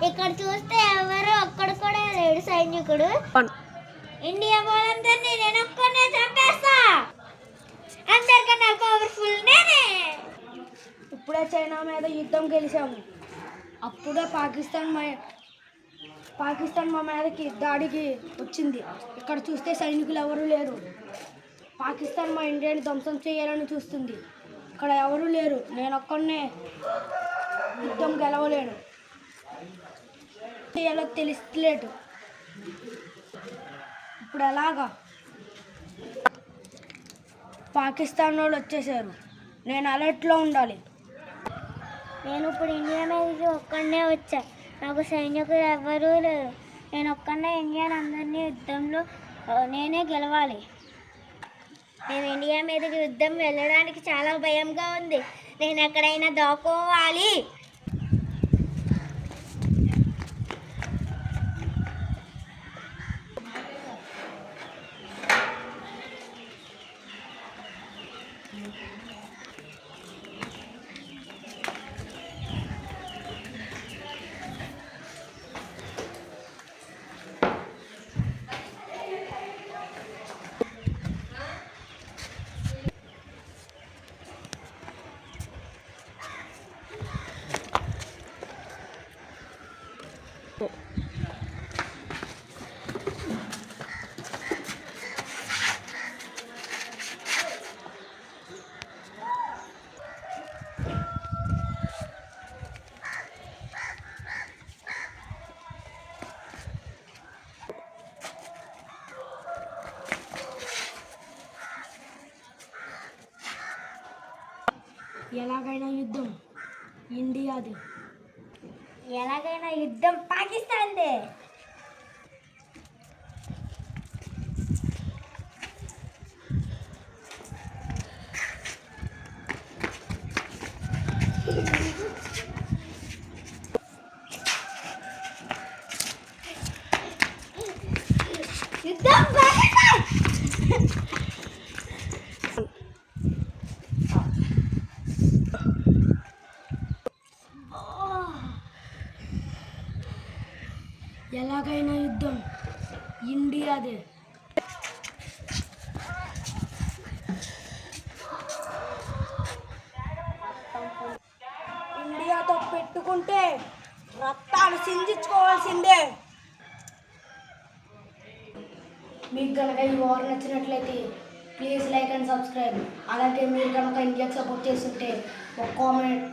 ఇక్కడ చూస్తే ఎవరు ఒక్కడు కూడా లేడు సైనికుడు. ఇండియా వాళ్ళందరినీ నేను ఒక్కనే చంపేస్తా. అందరికన్నా పవర్ఫుల్ నేనే. ఇప్పుడే చైనా మీద యుద్ధం గెలిచాము. అప్పుడే పాకిస్తాన్ మా మీదకి దాడికి వచ్చింది. ఇక్కడ చూస్తే సైనికులు ఎవరూ లేరు. పాకిస్తాన్ మా ఇండియాని ధ్వంసం చేయాలని చూస్తుంది. ఇక్కడ ఎవరూ లేరు. నేను ఒక్కనే యుద్ధం గెలవలేను. చేయాలో తెలియట్లేదు. ఇప్పుడు ఎలాగా? పాకిస్తాన్ వాళ్ళు వచ్చేసారు. నేను అలర్ట్లో ఉండాలి. నేను ఇప్పుడు ఇండియా మీదకి ఒక్కడనే వచ్చా. నాకు సైనికులు ఎవ్వరూ లేరు. నేను ఒక్కనే ఇండియన్ అందరినీ యుద్ధంలో నేనే గెలవాలి. నేను ఇండియా మీదకి యుద్ధం వెళ్ళడానికి చాలా భయంగా ఉంది. నేను ఎక్కడైనా దాక్కోవాలి. ఎలాగైనా యుద్ధం ఇండియాది. ఎలాగైనా యుద్ధం పాకిస్తాన్దే. యుద్ధం పాకిస్తాన్. ఎలాగైనా యుద్ధం ఇండియాదే. ఇండియాతో పెట్టుకుంటే రక్తాలు సిందించుకోవాల్సిందే. మీకు కనుక ఈ వార్ నచ్చినట్లయితే ప్లీజ్ లైక్ అండ్ సబ్స్క్రైబ్. అలాగే మీరు కనుక ఇండియాకి సపోర్ట్ చేస్తుంటే ఒక కామెంట్